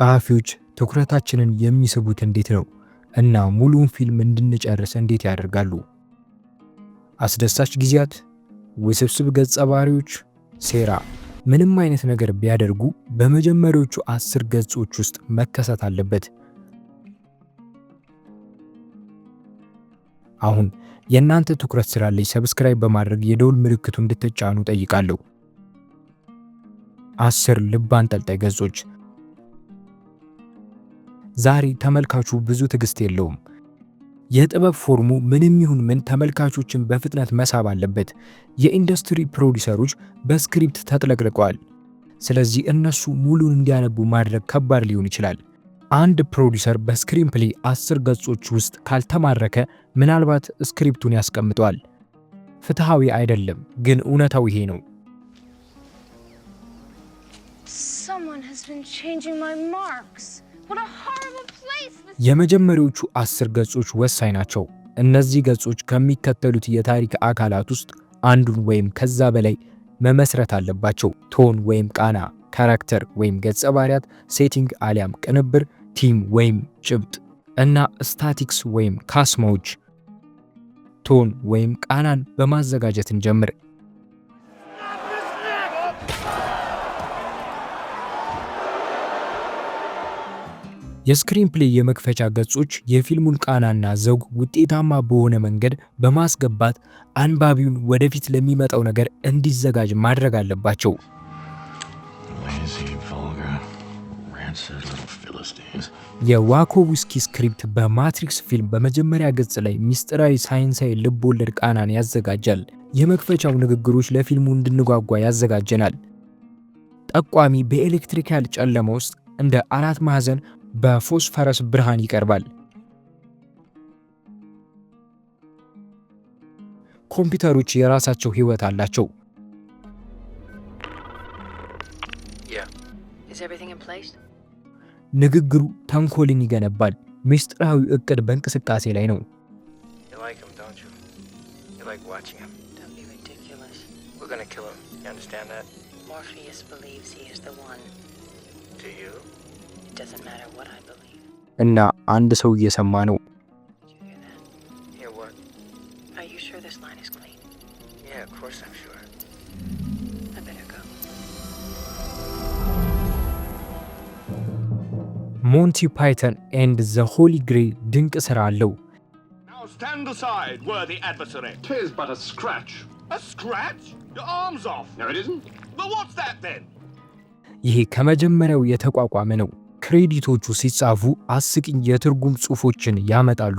ጸሐፊዎች ትኩረታችንን የሚስቡት እንዴት ነው እና ሙሉውን ፊልም እንድንጨርስ እንዴት ያደርጋሉ? አስደሳች ጊዜያት፣ ውስብስብ ገጸ ባህሪዎች፣ ሴራ። ምንም አይነት ነገር ቢያደርጉ በመጀመሪያዎቹ 10 ገጾች ውስጥ መከሰት አለበት። አሁን የእናንተ ትኩረት ስላለኝ ሰብስክራይብ በማድረግ የደውል ምልክቱ እንድትጫኑ ጠይቃለሁ። 10 ልብ አንጠልጣይ ገጾች። ዛሬ ተመልካቹ ብዙ ትዕግስት የለውም። የጥበብ ፎርሙ ምንም ይሁን ምን ተመልካቾችን በፍጥነት መሳብ አለበት። የኢንዱስትሪ ፕሮዲውሰሮች በስክሪፕት ተጥለቅልቀዋል። ስለዚህ እነሱ ሙሉን እንዲያነቡ ማድረግ ከባድ ሊሆን ይችላል። አንድ ፕሮዲውሰር በስክሪን ፕሌይ 10 ገጾች ውስጥ ካልተማረከ ምናልባት ስክሪፕቱን ያስቀምጠዋል። ፍትሃዊ አይደለም፣ ግን እውነታው ይሄ ነው። የመጀመሪያዎቹ 10 ገጾች ወሳኝ ናቸው። እነዚህ ገጾች ከሚከተሉት የታሪክ አካላት ውስጥ አንዱን ወይም ከዛ በላይ መመስረት አለባቸው። ቶን ወይም ቃና፣ ካራክተር ወይም ገጸ ባህሪያት፣ ሴቲንግ አሊያም ቅንብር፣ ቲም ወይም ጭብጥ እና ስታቲክስ ወይም ካስማዎች። ቶን ወይም ቃናን በማዘጋጀት እንጀምር። የስክሪን ፕሌይ የመክፈቻ ገጾች የፊልሙን ቃናና ዘውግ ውጤታማ በሆነ መንገድ በማስገባት አንባቢውን ወደፊት ለሚመጣው ነገር እንዲዘጋጅ ማድረግ አለባቸው። የዋኮውስኪ ስክሪፕት በማትሪክስ ፊልም በመጀመሪያ ገጽ ላይ ሚስጥራዊ ሳይንሳዊ ልብ ወለድ ቃናን ያዘጋጃል። የመክፈቻው ንግግሮች ለፊልሙ እንድንጓጓ ያዘጋጀናል። ጠቋሚ በኤሌክትሪካል ጨለማ ውስጥ እንደ አራት ማዕዘን በፎስፈረስ ብርሃን ይቀርባል። ኮምፒውተሮች የራሳቸው ህይወት አላቸው። ንግግሩ ተንኮልን ይገነባል። ምስጢራዊ እቅድ በእንቅስቃሴ ላይ ነው። እና አንድ ሰው እየሰማ ነው። ሞንቲ ፓይተን ኤንድ ዘ ሆሊ ግሬል ድንቅ ሥራ አለው። ይሄ ከመጀመሪያው የተቋቋመ ነው። ክሬዲቶቹ ሲጻፉ አስቂኝ የትርጉም ጽሑፎችን ያመጣሉ።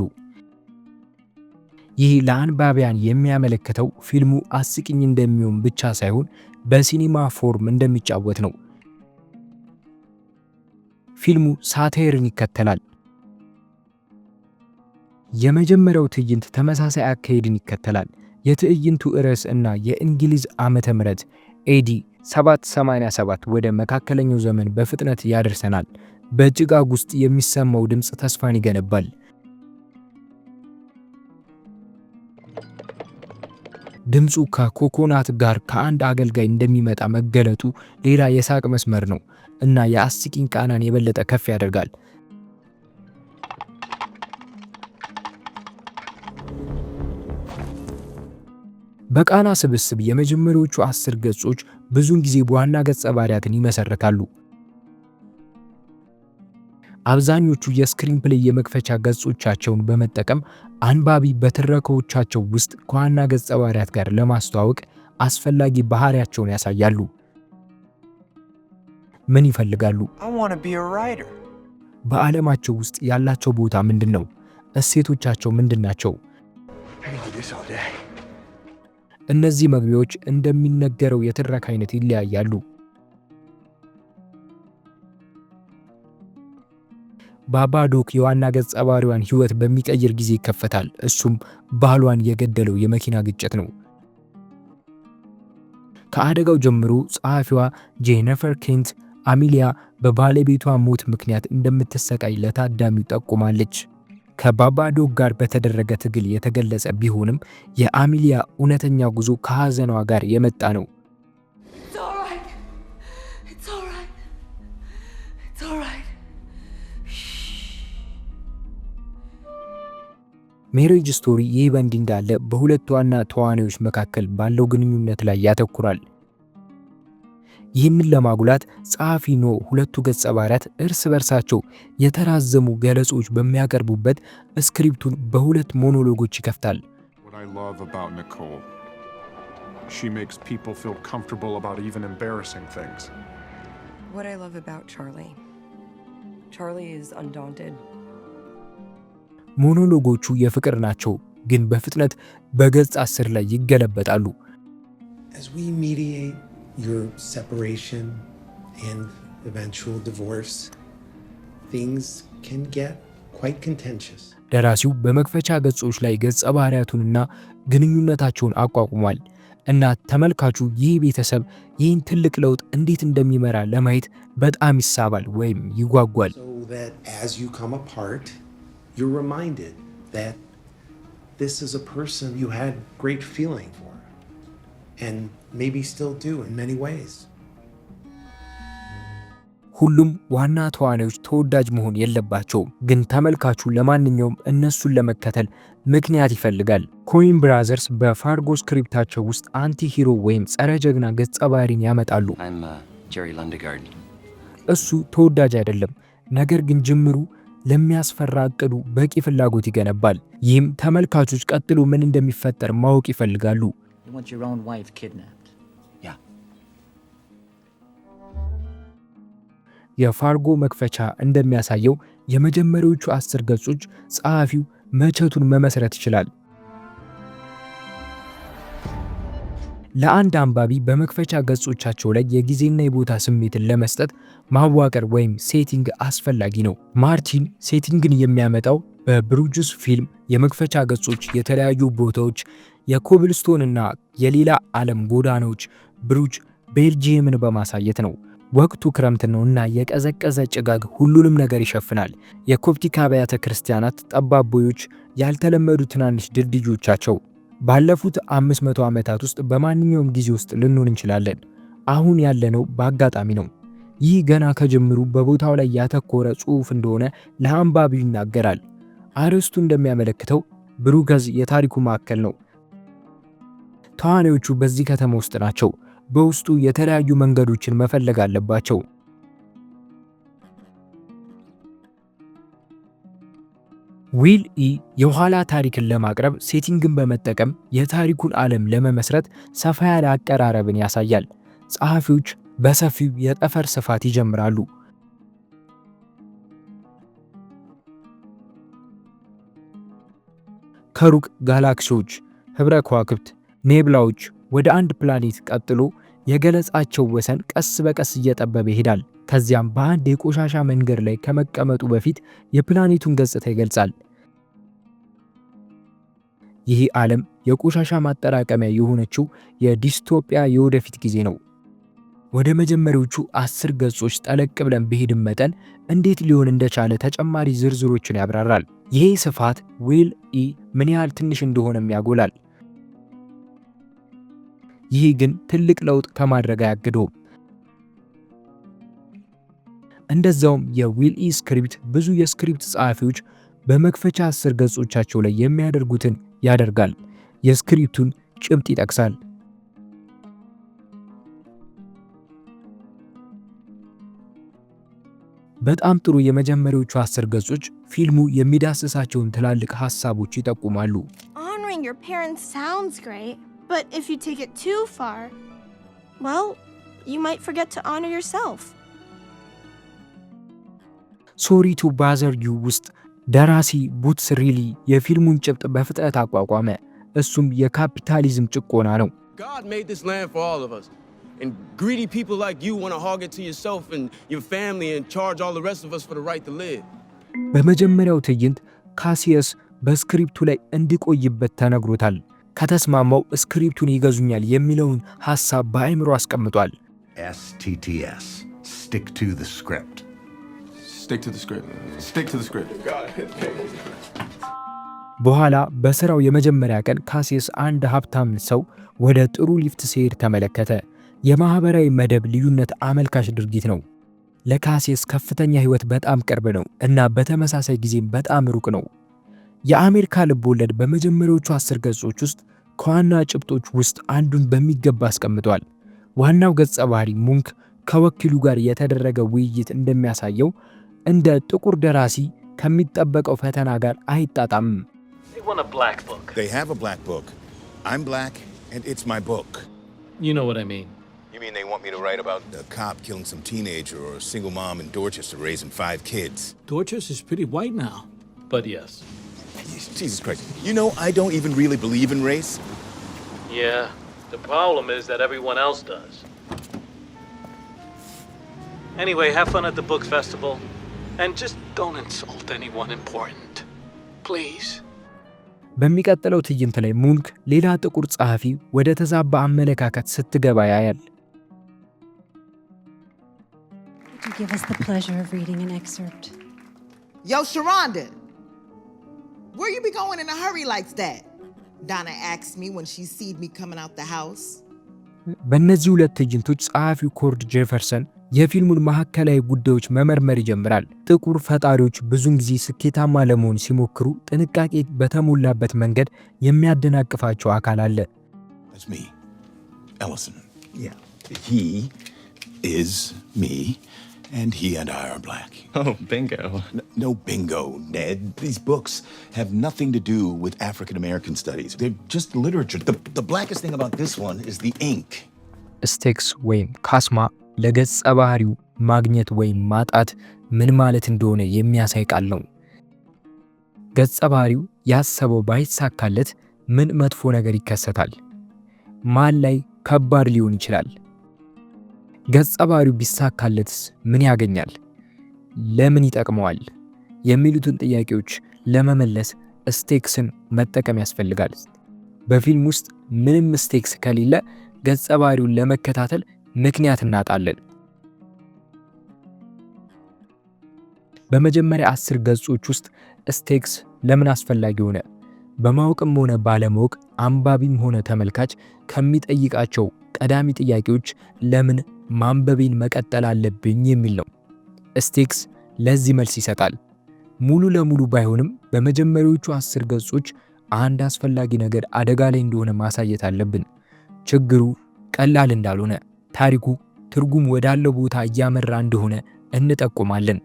ይህ ለአንባቢያን የሚያመለክተው ፊልሙ አስቂኝ እንደሚሆን ብቻ ሳይሆን በሲኒማ ፎርም እንደሚጫወት ነው። ፊልሙ ሳታይርን ይከተላል። የመጀመሪያው ትዕይንት ተመሳሳይ አካሄድን ይከተላል። የትዕይንቱ ርዕስ እና የእንግሊዝ ዓመተ ምህረት ኤዲ 787 ወደ መካከለኛው ዘመን በፍጥነት ያደርሰናል። በጭጋግ ውስጥ የሚሰማው ድምፅ ተስፋን ይገነባል። ድምፁ ከኮኮናት ጋር ከአንድ አገልጋይ እንደሚመጣ መገለጡ ሌላ የሳቅ መስመር ነው እና የአስቂኝ ቃናን የበለጠ ከፍ ያደርጋል። በቃና ስብስብ የመጀመሪያዎቹ 10 ገጾች ብዙውን ጊዜ በዋና ገጸ ባህሪያትን ይመሰርታሉ። አብዛኞቹ የስክሪን ፕሌይ የመክፈቻ ገጾቻቸውን በመጠቀም አንባቢ በትረካዎቻቸው ውስጥ ከዋና ገጸ ባህሪያት ጋር ለማስተዋወቅ አስፈላጊ ባህሪያቸውን ያሳያሉ። ምን ይፈልጋሉ? በዓለማቸው ውስጥ ያላቸው ቦታ ምንድነው? እሴቶቻቸው ምንድናቸው? እነዚህ መግቢያዎች እንደሚነገረው የትረካ አይነት ይለያያሉ። ባባዶክ የዋና ገጸ ባህሪዋን ሕይወት በሚቀይር ጊዜ ይከፈታል። እሱም ባሏን የገደለው የመኪና ግጭት ነው። ከአደጋው ጀምሮ ጸሐፊዋ ጄኒፈር ኬንት አሚሊያ በባለቤቷ ሞት ምክንያት እንደምትሰቃይ ለታዳሚው ጠቁማለች። ከባባዶክ ጋር በተደረገ ትግል የተገለጸ ቢሆንም የአሚሊያ እውነተኛ ጉዞ ከሐዘኗ ጋር የመጣ ነው። ሜሬጅ ስቶሪ ይህ በእንዲህ እንዳለ በሁለት ዋና ተዋናዮች መካከል ባለው ግንኙነት ላይ ያተኩራል። ይህንን ለማጉላት ጸሐፊ ኖ ሁለቱ ገጸ ባህሪያት እርስ በርሳቸው የተራዘሙ ገለጾች በሚያቀርቡበት ስክሪፕቱን በሁለት ሞኖሎጎች ይከፍታል። She makes people feel comfortable about even embarrassing things. What I love about Charlie. Charlie is undaunted. ሞኖሎጎቹ የፍቅር ናቸው፣ ግን በፍጥነት በገጽ 10 ላይ ይገለበጣሉ። As we mediate your separation and eventual divorce, things can get quite contentious. ደራሲው በመክፈቻ ገጾች ላይ ገጸ ባህሪያቱንና ግንኙነታቸውን አቋቁሟል እና ተመልካቹ ይህ ቤተሰብ ይህን ትልቅ ለውጥ እንዴት እንደሚመራ ለማየት በጣም ይሳባል ወይም ይጓጓል። So that as you come apart, you're reminded that this is a person you had great feeling for and maybe still do in many ways. ሁሉም ዋና ተዋናዮች ተወዳጅ መሆን የለባቸውም፣ ግን ተመልካቹ ለማንኛውም እነሱን ለመከተል ምክንያት ይፈልጋል። ኮይን ብራዘርስ በፋርጎ ስክሪፕታቸው ውስጥ አንቲ ሂሮ ወይም ጸረ ጀግና ገጸ ባህሪን ያመጣሉ። እሱ ተወዳጅ አይደለም፣ ነገር ግን ጅምሩ ለሚያስፈራ እቅዱ በቂ ፍላጎት ይገነባል። ይህም ተመልካቾች ቀጥሎ ምን እንደሚፈጠር ማወቅ ይፈልጋሉ። የፋርጎ መክፈቻ እንደሚያሳየው የመጀመሪያዎቹ 10 ገጾች ጸሐፊው መቼቱን መመስረት ይችላል። ለአንድ አንባቢ በመክፈቻ ገጾቻቸው ላይ የጊዜና የቦታ ስሜትን ለመስጠት ማዋቀር ወይም ሴቲንግ አስፈላጊ ነው። ማርቲን ሴቲንግን የሚያመጣው በብሩጅስ ፊልም የመክፈቻ ገጾች የተለያዩ ቦታዎች፣ የኮብልስቶን እና የሌላ ዓለም ጎዳናዎች ብሩጅ ቤልጂየምን በማሳየት ነው። ወቅቱ ክረምት ነው እና የቀዘቀዘ ጭጋግ ሁሉንም ነገር ይሸፍናል። የኮፕቲክ አብያተ ክርስቲያናት ጠባብ ቦዮች፣ ያልተለመዱ ትናንሽ ድልድዮቻቸው። ባለፉት 500 ዓመታት ውስጥ በማንኛውም ጊዜ ውስጥ ልንሆን እንችላለን። አሁን ያለነው በአጋጣሚ ነው። ይህ ገና ከጅምሩ በቦታው ላይ ያተኮረ ጽሑፍ እንደሆነ ለአንባቢው ይናገራል። አርዕስቱ እንደሚያመለክተው ብሩገዝ የታሪኩ ማዕከል ነው። ተዋናዮቹ በዚህ ከተማ ውስጥ ናቸው። በውስጡ የተለያዩ መንገዶችን መፈለግ አለባቸው። ዊል ኢ የኋላ ታሪክን ለማቅረብ ሴቲንግን በመጠቀም የታሪኩን ዓለም ለመመስረት ሰፋ ያለ አቀራረብን ያሳያል። ጸሐፊዎች በሰፊው የጠፈር ስፋት ይጀምራሉ። ከሩቅ ጋላክሲዎች፣ ህብረ ከዋክብት፣ ኔብላዎች ወደ አንድ ፕላኔት ቀጥሎ የገለጻቸው ወሰን ቀስ በቀስ እየጠበበ ይሄዳል። ከዚያም በአንድ የቆሻሻ መንገድ ላይ ከመቀመጡ በፊት የፕላኔቱን ገጽታ ይገልጻል። ይህ ዓለም የቆሻሻ ማጠራቀሚያ የሆነችው የዲስቶፒያ የወደፊት ጊዜ ነው። ወደ መጀመሪያዎቹ 10 ገጾች ጠለቅ ብለን በሄድን መጠን እንዴት ሊሆን እንደቻለ ተጨማሪ ዝርዝሮችን ያብራራል። ይህ ስፋት ዊል ኢ ምን ያህል ትንሽ እንደሆነም ያጎላል። ይህ ግን ትልቅ ለውጥ ከማድረግ አያግደውም። እንደዛውም የዊል ኢ ስክሪፕት ብዙ የስክሪፕት ጸሐፊዎች በመክፈቻ 10 ገጾቻቸው ላይ የሚያደርጉትን ያደርጋል። የስክሪፕቱን ጭብጥ ይጠቅሳል። በጣም ጥሩ የመጀመሪያዎቹ 10 ገጾች ፊልሙ የሚዳስሳቸውን ትላልቅ ሐሳቦች ይጠቁማሉ። Honoring your parents sounds great. But if you take it too far, well, you might forget to honor yourself. Sorry to bother you ውስጥ ደራሲ ቡትስ ሪሊ የፊልሙን ጭብጥ በፍጥነት አቋቋመ። እሱም የካፒታሊዝም ጭቆና ነው። God made this land for all of us. And greedy people like you want to hog it to yourself and your family and charge all the rest of us for the right to live. በመጀመሪያው ትዕይንት ካሲየስ በስክሪፕቱ ላይ እንዲቆይበት ተነግሮታል። ከተስማማው ስክሪፕቱን ይገዙኛል የሚለውን ሐሳብ በአእምሮ አስቀምጧል። STTS stick to the script. Stick to the script. Stick to the script. በኋላ በሥራው የመጀመሪያ ቀን ካሲየስ አንድ ሀብታም ሰው ወደ ጥሩ ሊፍት ሲሄድ ተመለከተ። የማህበራዊ መደብ ልዩነት አመልካች ድርጊት ነው። ለካሲየስ ከፍተኛ ህይወት በጣም ቅርብ ነው እና በተመሳሳይ ጊዜም በጣም ሩቅ ነው። የአሜሪካ ልቦለድ በመጀመሪያዎቹ 10 ገጾች ውስጥ ከዋና ጭብጦች ውስጥ አንዱን በሚገባ አስቀምጧል። ዋናው ገጸ ባህሪ ሙንክ ከወኪሉ ጋር የተደረገ ውይይት እንደሚያሳየው እንደ ጥቁር ደራሲ ከሚጠበቀው ፈተና ጋር አይጣጣምም። They want a black book. They have a black book. I'm black, and it's my book. You know what I mean. You mean they want me to write about a cop killing some teenager or a single mom in Dorchester raising 5 kids? Dorchester's pretty white now. But yes. Jesus Christ. You know, I don't even really believe in race. Yeah. The problem is that everyone else does. Anyway, have fun at the book festival. And just don't insult anyone important. Please. በሚቀጥለው ትዕይንት ላይ ሙንክ ሌላ ጥቁር ጸሐፊ ወደ ተዛባ አመለካከት ስትገባ ያያል። Would you give us the pleasure of reading an excerpt? Yo, Sharonda, where you be going in a hurry like that? Donna asked me when she seed me coming out the house. በእነዚህ ሁለት ትዕይንቶች ጸሐፊው ኮርድ ጄፈርሰን የፊልሙን ማዕከላዊ ጉዳዮች መመርመር ይጀምራል። ጥቁር ፈጣሪዎች ብዙውን ጊዜ ስኬታማ ለመሆን ሲሞክሩ ጥንቃቄ በተሞላበት መንገድ የሚያደናቅፋቸው አካል አለ። That's me, Ellison. Yeah. He is me, and he and I are black. Oh, bingo. No bingo, Ned. These books have nothing to do with African American studies. They're just literature. The blackest thing about this one is the ink. ስቴክስ ወይም ካስማ ለገጸ ባህሪው ማግኘት ወይም ማጣት ምን ማለት እንደሆነ የሚያሳይ ቃል ነው። ገጸ ባህሪው ያሰበው ባይሳካለት ምን መጥፎ ነገር ይከሰታል? ማን ላይ ከባድ ሊሆን ይችላል? ገጸ ባህሪው ቢሳካለትስ ምን ያገኛል? ለምን ይጠቅመዋል? የሚሉትን ጥያቄዎች ለመመለስ ስቴክስን መጠቀም ያስፈልጋል። በፊልም ውስጥ ምንም ስቴክስ ከሌለ ገጸ ባህሪውን ለመከታተል ምክንያት እናጣለን። በመጀመሪያ 10 ገጾች ውስጥ ስቴክስ ለምን አስፈላጊ ሆነ? በማወቅም ሆነ ባለማወቅ አንባቢም ሆነ ተመልካች ከሚጠይቃቸው ቀዳሚ ጥያቄዎች ለምን ማንበቤን መቀጠል አለብኝ የሚል ነው። ስቴክስ ለዚህ መልስ ይሰጣል። ሙሉ ለሙሉ ባይሆንም በመጀመሪያዎቹ 10 ገጾች አንድ አስፈላጊ ነገር አደጋ ላይ እንደሆነ ማሳየት አለብን። ችግሩ ቀላል እንዳልሆነ፣ ታሪኩ ትርጉም ወዳለው ቦታ እያመራ እንደሆነ እንጠቁማለን።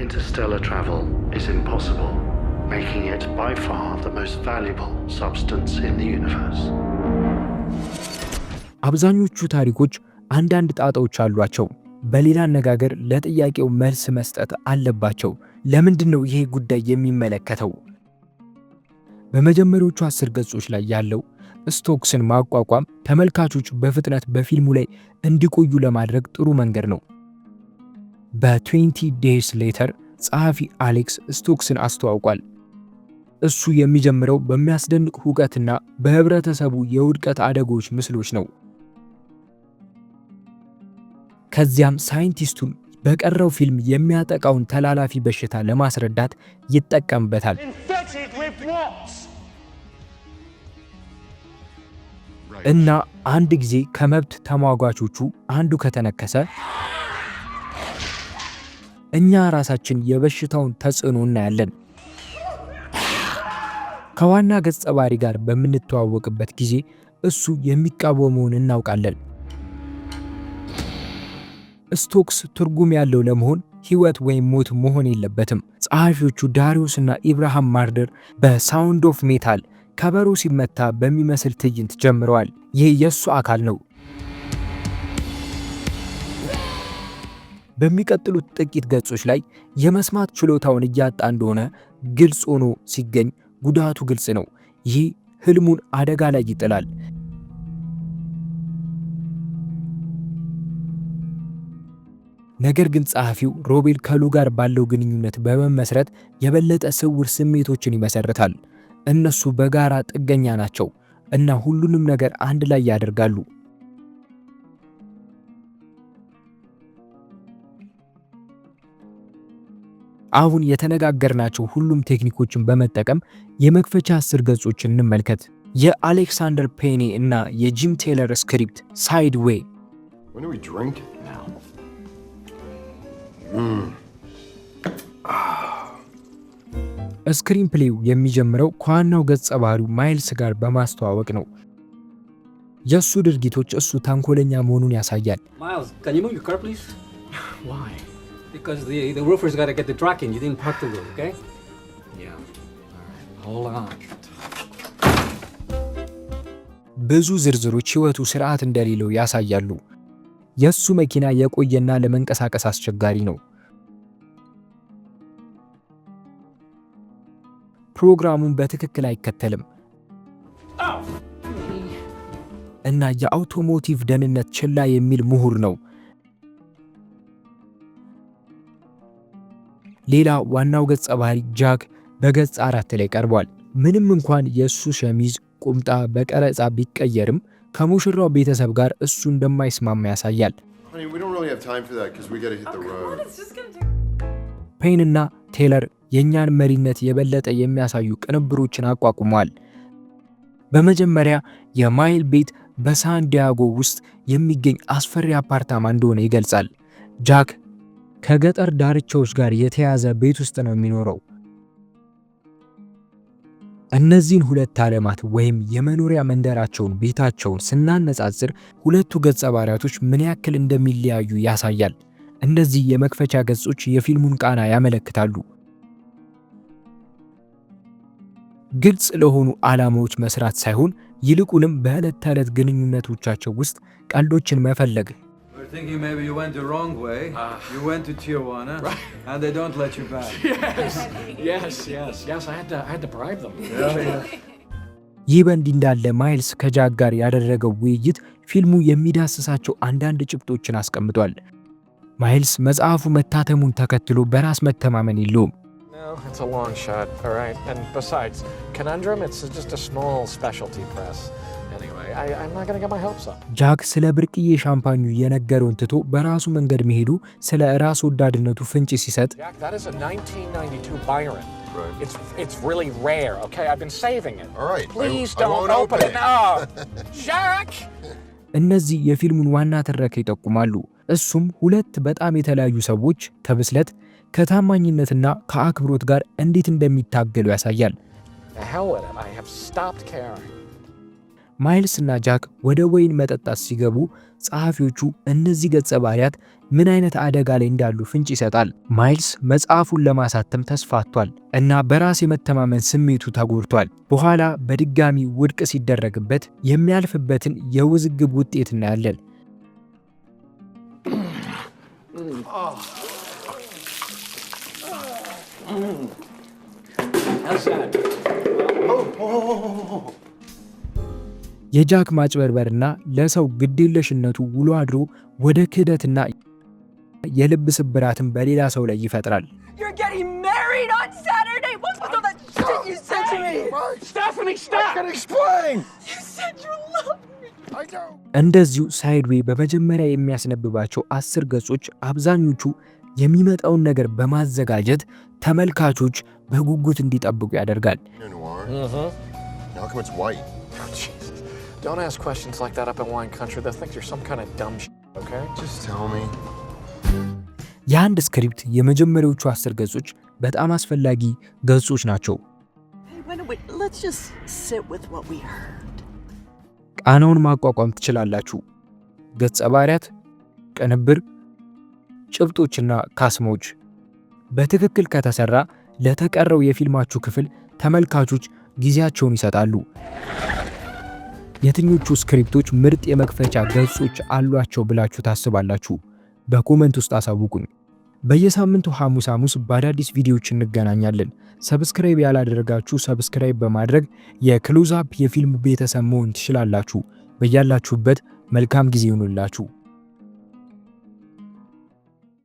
Interstellar travel is impossible, making it by far the most valuable substance in the universe. አብዛኞቹ ታሪኮች አንዳንድ ጣጣዎች አሏቸው። በሌላ አነጋገር ለጥያቄው መልስ መስጠት አለባቸው። ለምንድነው ይሄ ጉዳይ የሚመለከተው? በመጀመሪያዎቹ 10 ገጾች ላይ ያለው ስቶክስን ማቋቋም ተመልካቾች በፍጥነት በፊልሙ ላይ እንዲቆዩ ለማድረግ ጥሩ መንገድ ነው። በ20 Days Later ጸሐፊ አሌክስ ስቶክስን አስተዋውቋል። እሱ የሚጀምረው በሚያስደንቅ ሁከትና በህብረተሰቡ የውድቀት አደጋዎች ምስሎች ነው። ከዚያም ሳይንቲስቱን በቀረው ፊልም የሚያጠቃውን ተላላፊ በሽታ ለማስረዳት ይጠቀምበታል። እና አንድ ጊዜ ከመብት ተሟጋቾቹ አንዱ ከተነከሰ እኛ ራሳችን የበሽታውን ተጽዕኖ እናያለን። ከዋና ገጸ ባህሪ ጋር በምንተዋወቅበት ጊዜ እሱ የሚቃወመውን እናውቃለን። ስቶክስ ትርጉም ያለው ለመሆን ህይወት ወይም ሞት መሆን የለበትም። ጸሐፊዎቹ ዳሪዮስ እና ኢብራሃም ማርደር በሳውንድ ኦፍ ሜታል ከበሮ ሲመታ በሚመስል ትዕይንት ጀምረዋል። ይህ የሱ አካል ነው። በሚቀጥሉት ጥቂት ገጾች ላይ የመስማት ችሎታውን እያጣ እንደሆነ ግልጽ ሆኖ ሲገኝ ጉዳቱ ግልጽ ነው። ይህ ህልሙን አደጋ ላይ ይጥላል። ነገር ግን ጸሐፊው ሮቤል ከሉ ጋር ባለው ግንኙነት በመመስረት የበለጠ ስውር ስሜቶችን ይመሰርታል። እነሱ በጋራ ጥገኛ ናቸው እና ሁሉንም ነገር አንድ ላይ ያደርጋሉ። አሁን የተነጋገርናቸው ሁሉም ቴክኒኮችን በመጠቀም የመክፈቻ 10 ገጾችን እንመልከት። የአሌክሳንደር ፔኔ እና የጂም ቴለር ስክሪፕት ሳይድዌይ። ስክሪን ፕሌው የሚጀምረው ከዋናው ገጸ ባህሪው ማይልስ ጋር በማስተዋወቅ ነው። የሱ ድርጊቶች እሱ ተንኮለኛ መሆኑን ያሳያል። Miles, can you move your car, please? Why? Because the roofer's got to get the tracking. You didn't park the road, okay? Yeah. All right. Hold on. ብዙ ዝርዝሮች ህይወቱ ስርዓት እንደሌለው ያሳያሉ። የሱ መኪና የቆየና ለመንቀሳቀስ አስቸጋሪ ነው። ፕሮግራሙን በትክክል አይከተልም እና የአውቶሞቲቭ ደህንነት ችላ የሚል ምሁር ነው። ሌላ ዋናው ገጸ ባህሪ ጃክ በገጽ 4 ላይ ቀርቧል። ምንም እንኳን የሱ ሸሚዝ ቁምጣ በቀረጻ ቢቀየርም ከሙሽራው ቤተሰብ ጋር እሱ እንደማይስማማ ያሳያል። ፔን እና ቴለር የኛን መሪነት የበለጠ የሚያሳዩ ቅንብሮችን አቋቁመዋል። በመጀመሪያ የማይል ቤት በሳን ዲያጎ ውስጥ የሚገኝ አስፈሪ አፓርታማ እንደሆነ ይገልጻል። ጃክ ከገጠር ዳርቻዎች ጋር የተያዘ ቤት ውስጥ ነው የሚኖረው። እነዚህን ሁለት ዓለማት ወይም የመኖሪያ መንደራቸውን ቤታቸውን ስናነጻጽር ሁለቱ ገጸ ባህሪያቶች ምን ያክል እንደሚለያዩ ያሳያል። እነዚህ የመክፈቻ ገጾች የፊልሙን ቃና ያመለክታሉ። ግልጽ ለሆኑ ዓላማዎች መስራት ሳይሆን ይልቁንም በዕለት ተዕለት ግንኙነቶቻቸው ውስጥ ቀልዶችን መፈለግ። We're thinking maybe you went the wrong way. You went to Tijuana, and they don't let you back. Yes. I had to bribe them. ይህ በእንዲህ እንዳለ ማይልስ ከጃክ ጋር ያደረገው ውይይት ፊልሙ የሚዳስሳቸው አንዳንድ ጭብጦችን አስቀምጧል። ማይልስ መጽሐፉ መታተሙን ተከትሎ በራስ መተማመን የለውም። It's a long shot, all right? And besides, Conundrum, it's just a small specialty press. Anyway, I'm not gonna get my hopes up. ጃክ ስለ ብርቅዬ ሻምፓኙ የነገረውን ትቶ በራሱ መንገድ መሄዱ ስለ ራስ ወዳድነቱ ፍንጭ ሲሰጥ Jack, that is a 1992 Byron. It's really rare, okay? I've been saving it. All right. Please I don't won't open it. No! Jack! እነዚህ የፊልሙን ዋና ትረካ ይጠቁማሉ። እሱም ሁለት በጣም የተለያዩ ሰዎች ከብስለት ከታማኝነትና ከአክብሮት ጋር እንዴት እንደሚታገሉ ያሳያል። The hell with it. I have stopped caring. ማይልስ እና ጃክ ወደ ወይን መጠጣት ሲገቡ ጸሐፊዎቹ እነዚህ ገጸ ባህሪያት ምን አይነት አደጋ ላይ እንዳሉ ፍንጭ ይሰጣል። ማይልስ መጽሐፉን ለማሳተም ተስፋቷል እና በራስ የመተማመን ስሜቱ ተጎድቷል። በኋላ በድጋሚ ውድቅ ሲደረግበት የሚያልፍበትን የውዝግብ ውጤት እናያለን። የጃክ ማጭበርበርና ለሰው ግዴለሽነቱ ውሎ አድሮ ወደ ክህደትና የልብ ስብራትን በሌላ ሰው ላይ ይፈጥራል። You're getting married on Saturday. What's with all that shit you said to me? Stephanie, stop! I can explain! You said you loved me. I know. እንደዚሁ ሳይድዌይ በመጀመሪያ የሚያስነብባቸው 10 ገጾች አብዛኞቹ የሚመጣውን ነገር በማዘጋጀት ተመልካቾች በጉጉት እንዲጠብቁ ያደርጋል። How come it's white? Oh, Jesus. Don't ask questions like that up in wine country. They'll think you're some kind of dumb shit, okay? Just tell me. የአንድ ስክሪፕት የመጀመሪያዎቹ 10 ገጾች በጣም አስፈላጊ ገጾች ናቸው። Let's just sit with what we heard. ቃናውን ማቋቋም ትችላላችሁ። ገጸ ባህሪያት፣ ቅንብር፣ ጭብጦችና ካስሞች በትክክል ከተሰራ ለተቀረው የፊልማችሁ ክፍል ተመልካቾች ጊዜያቸውን ይሰጣሉ። የትኞቹ ስክሪፕቶች ምርጥ የመክፈቻ ገጾች አሏቸው ብላችሁ ታስባላችሁ? በኮሜንት ውስጥ አሳውቁኝ። በየሳምንቱ ሐሙስ በአዳዲስ ቪዲዮዎች እንገናኛለን። ሰብስክራይብ ያላደረጋችሁ ሰብስክራይብ በማድረግ የክሎዝ አፕ የፊልም ቤተሰብ መሆን ትችላላችሁ። በያላችሁበት መልካም ጊዜ ይሁንላችሁ።